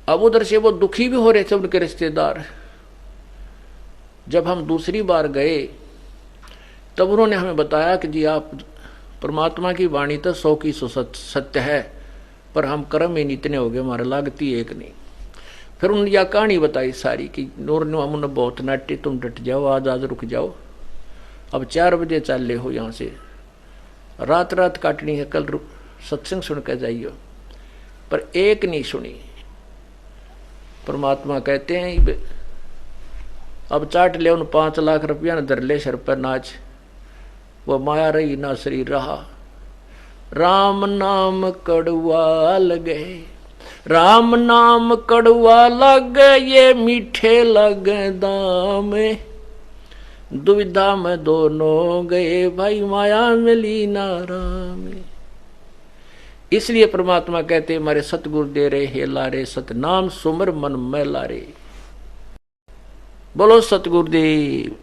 अब उधर से वो दुखी भी हो रहे थे उनके रिश्तेदार। जब हम दूसरी बार गए तब उन्होंने हमें बताया कि जी आप, परमात्मा की वाणी तो 100 की 100 सत्य है, पर हम कर्म ही इतने हो गए, हमारे लागती एक नहीं। फिर उन्होंने यह कहानी बताई सारी कि नूर ने बहुत नाट्य, तुम डट जाओ, आज रुक जाओ, अब 4 बजे चल ले हो यहाँ से, रात काटनी है, कल सत्संग सुन कर जाइयो। पर एक नहीं सुनी। परमात्मा कहते हैं अब चाट ले उन 5 लाख रुपया न धर ले सर पर नाच, वो माया रही ना शरीर रहा। राम नाम कड़वा लगे, राम नाम कड़वा लगे, ये मीठे लगे दाम, दुविधा में दोनों गए, भाई माया मिली ना राम। इसलिए परमात्मा कहते हमारे सतगुरु दे रे हे लारे, सतनाम सुमर मन में लारे। बोलो सतगुरुदेव।